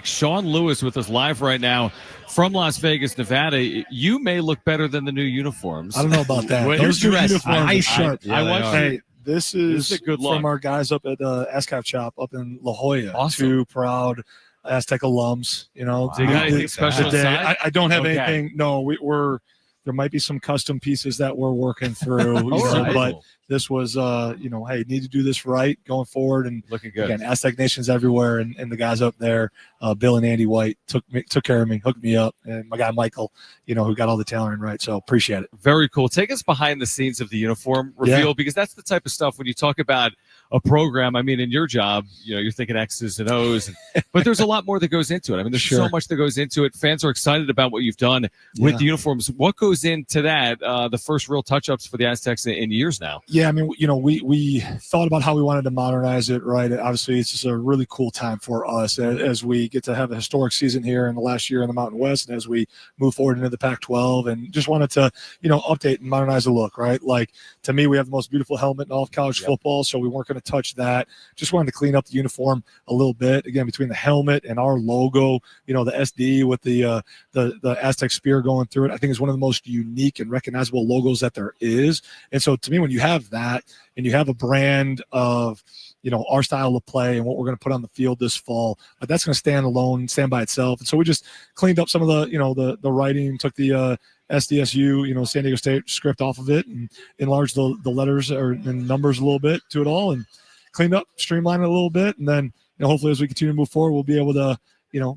Sean Lewis with us live right now from Las Vegas, Nevada. You may look better than the new uniforms. I don't know about that. Those new uniforms are sharp. This is a good look from our guys up at the Aztecs shop up in La Jolla. Awesome. Two proud Aztec alums. You know, Do you got anything special inside? I don't have anything. No, we're there might be some custom pieces that we're working through, but this was, hey, need to do this right going forward. And looking good. Again, Aztec Nation's everywhere, and the guys up there, Bill and Andy White, took care of me, hooked me up, and my guy Michael, who got all the talent right. So appreciate it. Very cool. Take us behind the scenes of the uniform reveal, because that's the type of stuff when you talk about a program. I mean, in your job, you're thinking X's and O's, but there's a lot more that goes into it. I mean, there's so much that goes into it. Fans are excited about what you've done with the uniforms. What goes into that? The first real touch-ups for the Aztecs in years now. Yeah, I mean, we thought about how we wanted to modernize it, right? Obviously, it's just a really cool time for us as we get to have a historic season here in the last year in the Mountain West, and as we move forward into the Pac-12, and just wanted to, update and modernize the look, right? Like, to me, we have the most beautiful helmet in all of college football, so we weren't going to touch that. Just wanted to clean up the uniform a little bit. Again, between the helmet and our logo, the SD with the Aztec spear going through it, I think is one of the most unique and recognizable logos that there is. And so, to me, when you have that, and you have a brand of, our style of play and what we're going to put on the field this fall, but that's going to stand alone, stand by itself. And so we just cleaned up some of the, the writing, took the SDSU, San Diego State script off of it, and enlarged the letters and numbers a little bit to it all, and cleaned up, streamlined it a little bit. And then, hopefully as we continue to move forward, we'll be able to,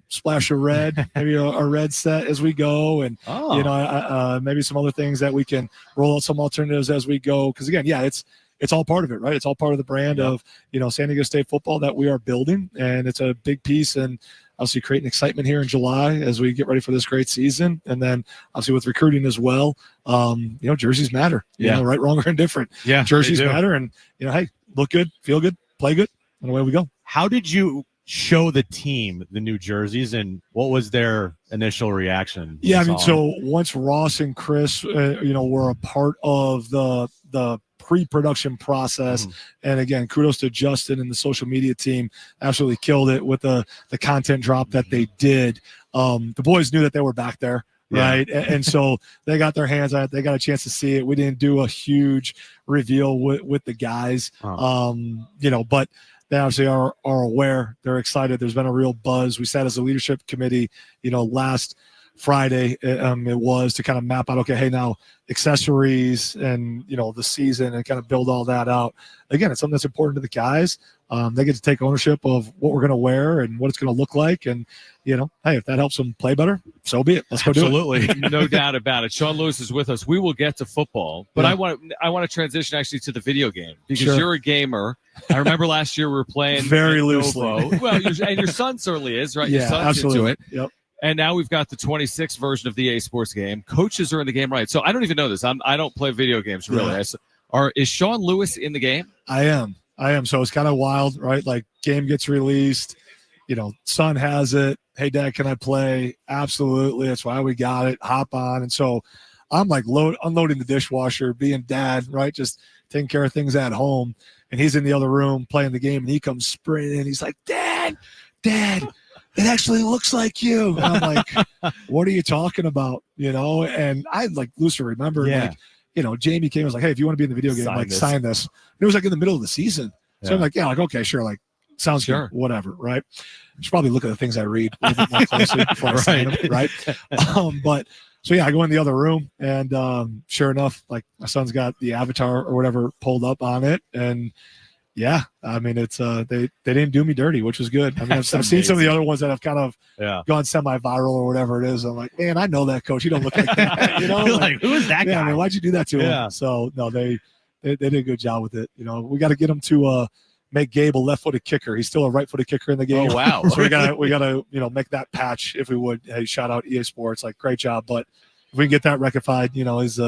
splash a red, maybe a red set as we go, and maybe some other things that we can roll out some alternatives as we go. Because again, it's all part of it, right? It's all part of the brand of San Diego State football that we are building, and it's a big piece. And obviously creating excitement here in July as we get ready for this great season, and then obviously with recruiting as well. Jerseys matter. Right, wrong, or indifferent. Yeah, jerseys matter, and hey, look good, feel good, play good, and away we go. How did you show the team the new jerseys, and what was their initial reaction? Yeah, I mean, so once Ross and Chris, were a part of the pre-production process, and again, kudos to Justin and the social media team, absolutely killed it with the content drop that they did. The boys knew that they were back there. Right. And so they got their hands on it. They got a chance to see it. We didn't do a huge reveal with the guys, but they obviously are aware. They're excited. There's been a real buzz. We sat as a leadership committee, last Friday, it was to kind of map out, okay, hey, now accessories and, the season, and kind of build all that out. Again, it's something that's important to the guys. They get to take ownership of what we're going to wear and what it's going to look like. And, hey, if that helps them play better, so be it. Let's go do it. Absolutely. No doubt about it. Sean Lewis is with us. We will get to football, but I want to transition actually to the video game, because you're a gamer. I remember last year we were playing very loosely. Well, and your son certainly is, right? Yeah, your son's absolutely. into it. Yep. And now we've got the 26th version of the EA Sports game. Coaches are in the game, right? So I don't even know this. I don't play video games, really. Yeah. Is Sean Lewis in the game? I am. So it's kind of wild, right? Like, game gets released. Son has it. Hey, Dad, can I play? Absolutely. That's why we got it. Hop on. And so I'm like unloading the dishwasher, being dad, right? Just taking care of things at home. And he's in the other room playing the game, and he comes sprinting. He's like, Dad, it actually looks like you. And I'm like, what are you talking about? And I loosely remember, Jamie came and was like, hey, if you want to be in the video game, sign this. And it was in the middle of the season. So I'm like, okay, sure. Sounds good. Whatever. Right. I should probably look at the things I read a little bit more closely before I sign them. Right. But so I go in the other room, and sure enough, my son's got the avatar or whatever pulled up on it. And yeah, I mean, it's they didn't do me dirty, which was good. I mean, I've seen some of the other ones that have kind of gone semi-viral or whatever it is. I'm like, man, I know that coach. You don't look like that. You're like, who is that guy? I mean, why'd you do that to him? So no, they did a good job with it. We got to get him to make Gabe a left-footed kicker. He's still a right-footed kicker in the game. Oh wow! So we gotta make that patch if we would. Hey, shout out EA Sports, great job. But if we can get that rectified, he's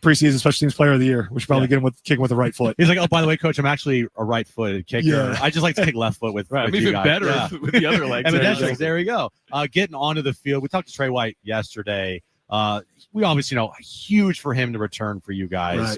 preseason special teams player of the year. We should probably get him kicking with the right foot. He's like, oh, by the way, coach, I'm actually a right-footed kicker. Yeah. I just like to kick left foot with I'm you even guys. better with the other legs. There we go. Getting onto the field. We talked to Trey White yesterday. We obviously know huge for him to return for you guys. Right.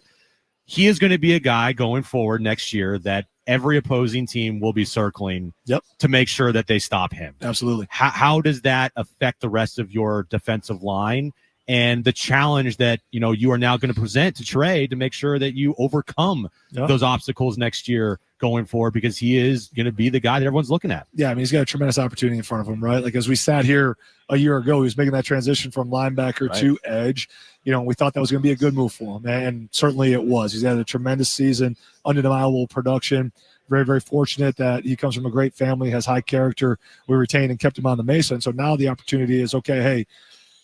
he is going to be a guy going forward next year that every opposing team will be circling to make sure that they stop him. Absolutely. How does that affect the rest of your defensive line and the challenge that, you are now going to present to Trey to make sure that you overcome those obstacles next year going forward, because he is going to be the guy that everyone's looking at? Yeah, I mean, he's got a tremendous opportunity in front of him, right? Like, as we sat here a year ago, he was making that transition from linebacker to edge. We thought that was going to be a good move for him, and certainly it was. He's had a tremendous season, undeniable production. Very, very fortunate that he comes from a great family, has high character. We retained and kept him on the Mesa, and so now the opportunity is, okay, hey,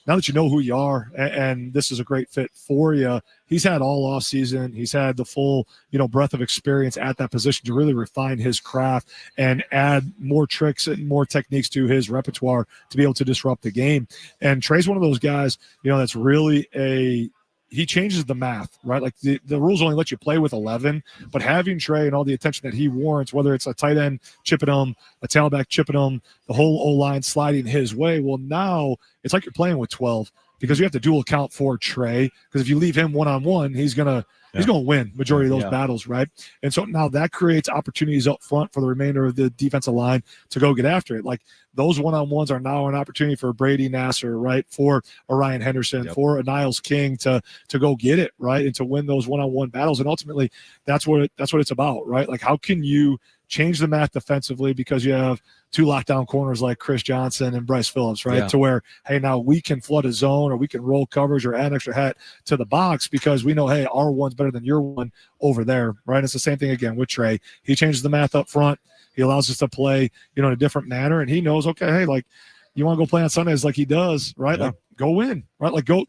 now that you know who you are and this is a great fit for you, he's had all off season. He's had the full, breadth of experience at that position to really refine his craft and add more tricks and more techniques to his repertoire to be able to disrupt the game. And Trey's one of those guys, that's really he changes the math, right? Like the rules only let you play with 11, but having Trey and all the attention that he warrants, whether it's a tight end chipping him, a tailback chipping him, the whole O-line sliding his way, well, now it's like you're playing with 12 because you have to dual account for Trey, because if you leave him one-on-one, he's going to win majority of those battles, right? And so now that creates opportunities up front for the remainder of the defensive line to go get after it. Like, those one-on-ones are now an opportunity for Brady Nasser, right? For Orion Henderson, for a Niles King to go get it, right? And to win those one-on-one battles. And ultimately, that's what it's about, right? Like, how can you change the math defensively because you have two lockdown corners like Chris Johnson and Bryce Phillips, right? To where, hey, now we can flood a zone or we can roll coverage or add an extra hat to the box because we know, hey, our one's better than your one over there, right? It's the same thing again with Trey. He changes the math up front. He allows us to play, in a different manner, and he knows, okay, hey, like, you want to go play on Sundays like he does, right? Like, go win, right? Like, go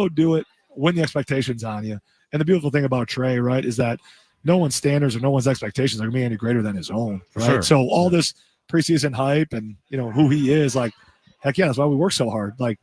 do it, win the expectations on you. And the beautiful thing about Trey, right, is that no one's standards or no one's expectations are going to be any greater than his own, right? Sure. So all this preseason hype and, who he is, like, heck yeah, that's why we work so hard. Like,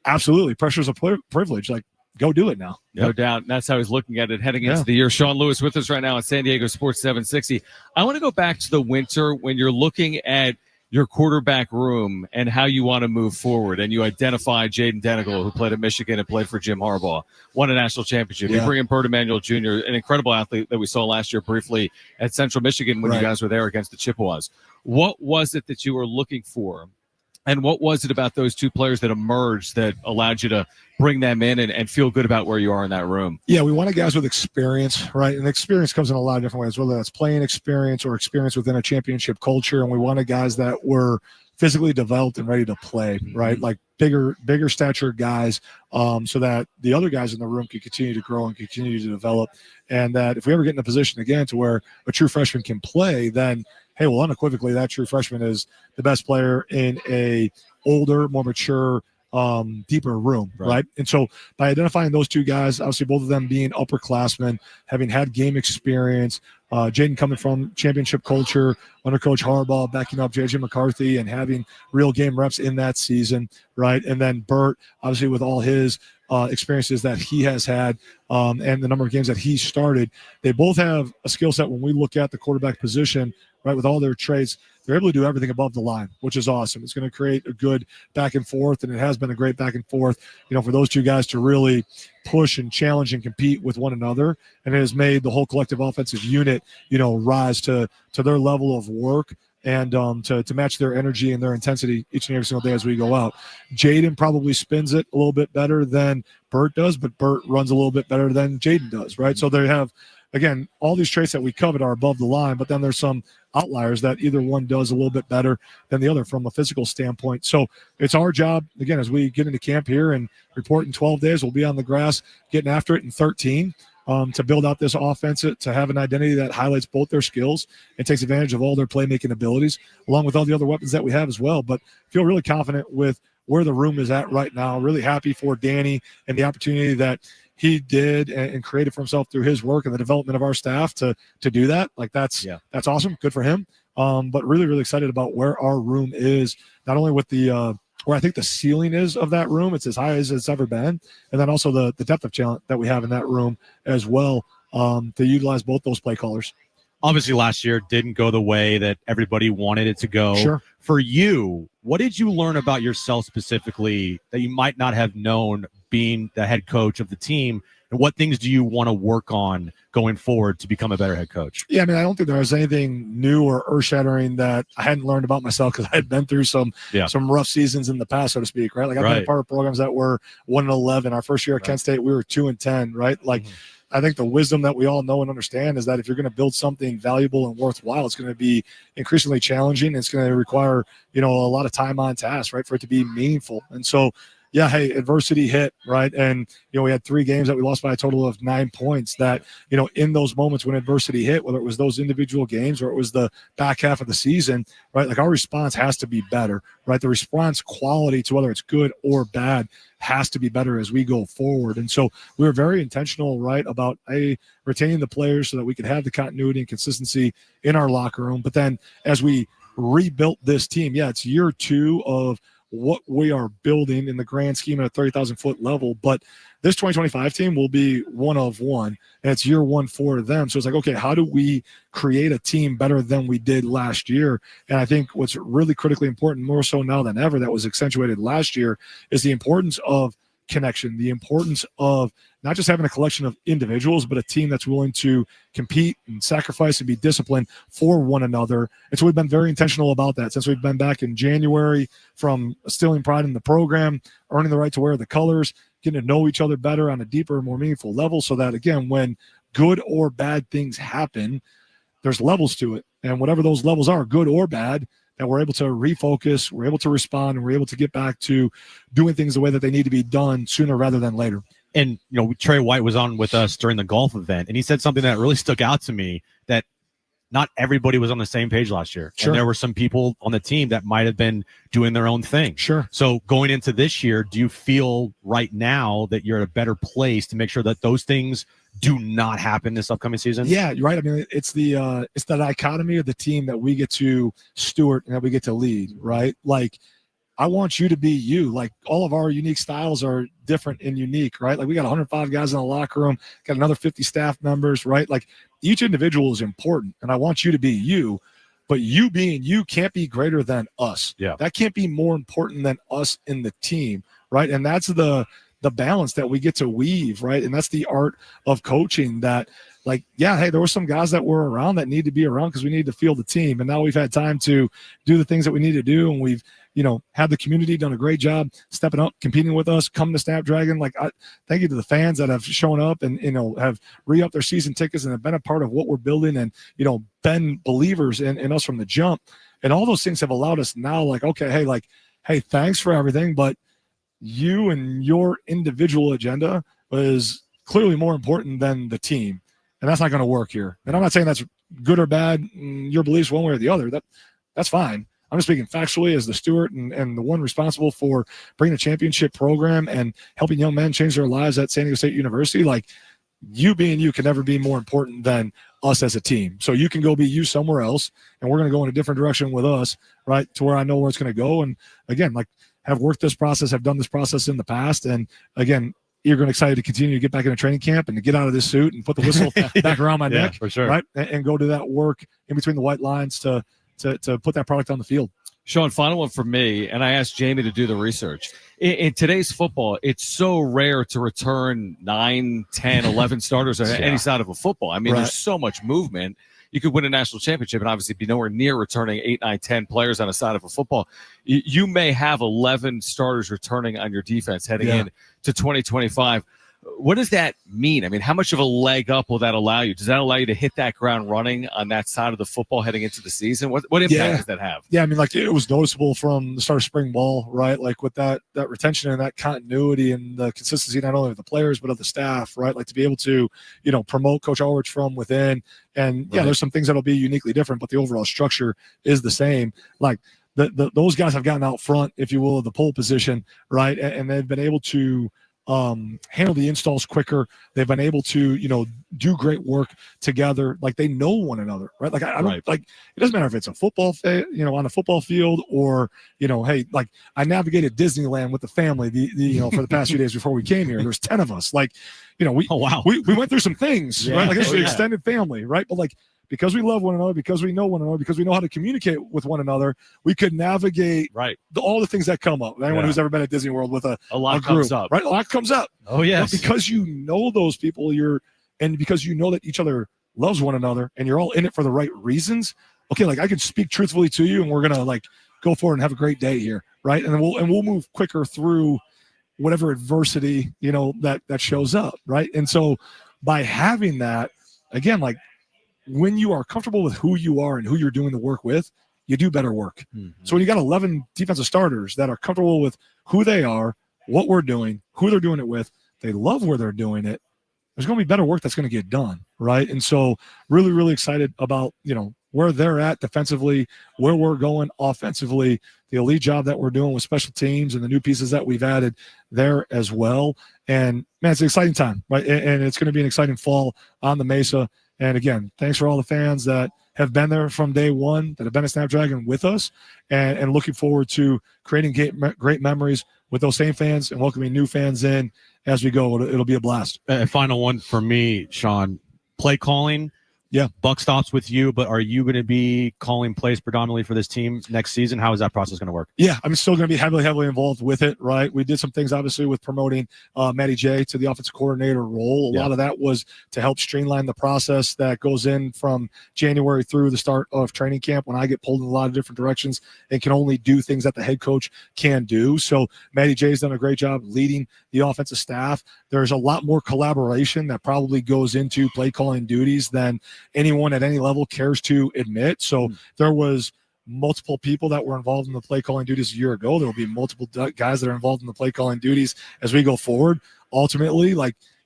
absolutely. Pressure's a privilege. Like, go do it now. No doubt. And that's how he's looking at it heading into the year. Sean Lewis with us right now on San Diego Sports 760. I want to go back to the winter when you're looking at your quarterback room and how you want to move forward. And you identify Jaden Denigal, who played at Michigan and played for Jim Harbaugh, won a national championship. You bring in Bert Emanuel Jr., an incredible athlete that we saw last year briefly at Central Michigan when you guys were there against the Chippewas. What was it that you were looking for? And what was it about those two players that emerged that allowed you to bring them in and feel good about where you are in that room? Yeah, we wanted guys with experience, right? And experience comes in a lot of different ways, whether that's playing experience or experience within a championship culture. And we wanted guys that were physically developed and ready to play, right? Like bigger stature guys, so that the other guys in the room could continue to grow and continue to develop. And that if we ever get in a position again to where a true freshman can play, then hey, well, unequivocally, that true freshman is the best player in a older, more mature, deeper room, right? And so by identifying those two guys, obviously both of them being upperclassmen, having had game experience, Jaden coming from championship culture under Coach Harbaugh, backing up J.J. McCarthy and having real game reps in that season, right? And then Bert, obviously with all his experiences that he has had and the number of games that he started, they both have a skill set when we look at the quarterback position, right, with all their traits. They're able to do everything above the line, which is awesome. It's going to create a good back and forth, and it has been a great back and forth, for those two guys to really push and challenge and compete with one another. And it has made the whole collective offensive unit, rise to their level of work and to match their energy and their intensity each and every single day as we go out. Jaden probably spins it a little bit better than Bert does, but Bert runs a little bit better than Jaden does, right? So they have, again, all these traits that we covet are above the line, but then there's some outliers that either one does a little bit better than the other from a physical standpoint. So it's our job, again, as we get into camp here and report in 12 days, we'll be on the grass getting after it in 13 to build out this offense, to have an identity that highlights both their skills and takes advantage of all their playmaking abilities, along with all the other weapons that we have as well. But feel really confident with where the room is at right now. Really happy for Danny and the opportunity that he did and created for himself through his work and the development of our staff to do that. Like that's awesome. Good for him. But really, really excited about where our room is, not only with the where I think the ceiling is of that room. It's as high as it's ever been. And then also the depth of talent that we have in that room as well, to utilize both those play callers. Obviously last year didn't go the way that everybody wanted it to go. Sure. For you, what did you learn about yourself specifically that you might not have known being the head coach of the team And what things do you want to work on going forward to become a better head coach? Yeah, I mean, I don't think there was anything new or earth-shattering that I hadn't learned about myself because I had been through some rough seasons in the past, so to speak, right? Like I've been a part of programs that were 1-11. Our first year at Kent State, we were 2-10, right? Like I think the wisdom that we all know and understand is that if you're going to build something valuable and worthwhile, it's going to be increasingly challenging. It's going to require, a lot of time on task, right, for it to be meaningful. And so, yeah, hey, adversity hit, right? And, we had 3 games that we lost by a total of 9 points that, in those moments when adversity hit, whether it was those individual games or it was the back half of the season, right? Like our response has to be better, right? The response quality to whether it's good or bad has to be better as we go forward. And so we were very intentional, right, about retaining the players so that we could have the continuity and consistency in our locker room. But then as we rebuilt this team, it's year 2 of what we are building in the grand scheme at a 30,000-foot level. But this 2025 team will be one of one, and it's year 1 for them. So it's like, okay, how do we create a team better than we did last year? And I think what's really critically important, more so now than ever, that was accentuated last year, is the importance of connection, the importance of not just having a collection of individuals, but a team that's willing to compete and sacrifice and be disciplined for one another. And so we've been very intentional about that since we've been back in January, from instilling pride in the program, earning the right to wear the colors, getting to know each other better on a deeper, more meaningful level, so that, again, when good or bad things happen, there's levels to it. And whatever those levels are, good or bad, that we're able to refocus, we're able to respond, and we're able to get back to doing things the way that they need to be done sooner rather than later. And, Trey White was on with us during the golf event, and he said something that really stuck out to me, that not everybody was on the same page last year. Sure. And there were some people on the team that might have been doing their own thing. Sure. So going into this year, do you feel right now that you're at a better place to make sure that those things do not happen this upcoming season? Yeah, you're right. I mean, it's the dichotomy of the team that we get to steward and that we get to lead, right? Like, I want you to be you. Like, all of our unique styles are different and unique, right? Like, we got 105 guys in the locker room, got another 50 staff members, right? Like, each individual is important, and I want you to be you. But you being you can't be greater than us. Yeah. That can't be more important than us in the team, right? And that's the balance that we get to weave, right? And that's the art of coaching that, like, yeah, hey, there were some guys that were around that need to be around because we need to field the team. And now we've had time to do the things that we need to do. And we've, had the community done a great job stepping up, competing with us, coming to Snapdragon. Like, I thank you to the fans that have shown up and, have re-upped their season tickets and have been a part of what we're building and, been believers in us from the jump. And all those things have allowed us now, like, okay, hey, thanks for everything, but you and your individual agenda is clearly more important than the team. And that's not going to work here. And I'm not saying that's good or bad, your beliefs one way or the other. That's fine. I'm just speaking factually as the steward and the one responsible for bringing a championship program and helping young men change their lives at San Diego State University. Like, you being you can never be more important than us as a team. So you can go be you somewhere else, and we're going to go in a different direction with us, right, to where I know where it's going to go. And, again, like, have worked this process, have done this process in the past. And, again, eager and excited to continue to get back into training camp and to get out of this suit and put the whistle back around my neck, for sure, right, and go to that work in between the white lines to put that product on the field. Sean, final one for me, and I asked Jamie to do the research. In today's football, it's so rare to return 9, 10, 11 starters on any side of a football. I mean, there's so much movement. You could win a national championship and obviously be nowhere near returning 8, 9, 10 players on a side of a football. You may have 11 starters returning on your defense heading in to 2025. What does that mean? I mean, how much of a leg up will that allow you? Does that allow you to hit that ground running on that side of the football heading into the season? What impact does that have? Yeah, I mean, like, it was noticeable from the start of spring ball, right? Like, with that retention and that continuity and the consistency not only of the players but of the staff, right? Like, to be able to, promote Coach Ulrich from within. And, there's some things that'll be uniquely different, but the overall structure is the same. Like, those guys have gotten out front, if you will, of the pole position, right? And they've been able to handle the installs quicker. They've been able to, do great work together. Like, they know one another, right? Like, I don't like, it doesn't matter if it's a football, on a football field or, hey, like, I navigated Disneyland with the family, for the past few days before we came here. There's 10 of us. Like, we went through some things, right? Like, this is an extended family, right? But, like, because we love one another, because we know one another, because we know how to communicate with one another, we could navigate all the things that come up. Anyone who's ever been at Disney World with a lot group, comes up. Right? A lot comes up. Oh, yes. But because you know those people, and because you know that each other loves one another and you're all in it for the right reasons, okay, like I can speak truthfully to you and we're going to like go forward and have a great day here, right? And then we'll move quicker through whatever adversity, that shows up, right? And so by having that, again, like when you are comfortable with who you are and who you're doing the work with, you do better work. So when you got 11 defensive starters that are comfortable with who they are, what we're doing, who they're doing it with, they love where they're doing it, there's going to be better work that's going to get done, right? And so really, really excited about, where they're at defensively, where we're going offensively, the elite job that we're doing with special teams and the new pieces that we've added there as well. And, man, it's an exciting time, right? And it's going to be an exciting fall on the Mesa. And, again, thanks for all the fans that have been there from day one, that have been at Snapdragon with us, and looking forward to creating great memories with those same fans and welcoming new fans in as we go. It'll be a blast. Final one for me, Sean. Play calling. Yeah, buck stops with you, but are you going to be calling plays predominantly for this team next season? How is that process going to work? Yeah, I'm still going to be heavily involved with it, right? We did some things, obviously, with promoting Matty J to the offensive coordinator role. A lot of that was to help streamline the process that goes in from January through the start of training camp when I get pulled in a lot of different directions and can only do things that the head coach can do. So Matty J's done a great job leading the offensive staff. There's a lot more collaboration that probably goes into play calling duties than anyone at any level cares to admit. So there was multiple people that were involved in the play calling duties a year ago. There will be multiple guys that are involved in the play calling duties as we go forward. Ultimately,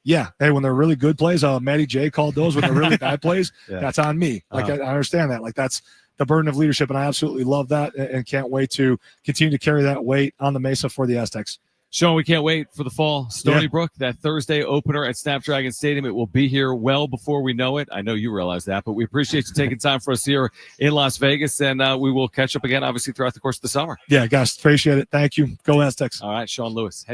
hey, when they're really good plays, Matty J called those. When they're really bad plays, that's on me. I understand that. That's the burden of leadership, and I absolutely love that and can't wait to continue to carry that weight on the Mesa for the Aztecs. Sean, we can't wait for the fall. Stony Brook, that Thursday opener at Snapdragon Stadium. It will be here well before we know it. I know you realize that, but we appreciate you taking time for us here in Las Vegas, and we will catch up again, obviously, throughout the course of the summer. Yeah, guys, appreciate it. Thank you. Go Aztecs. All right, Sean Lewis, head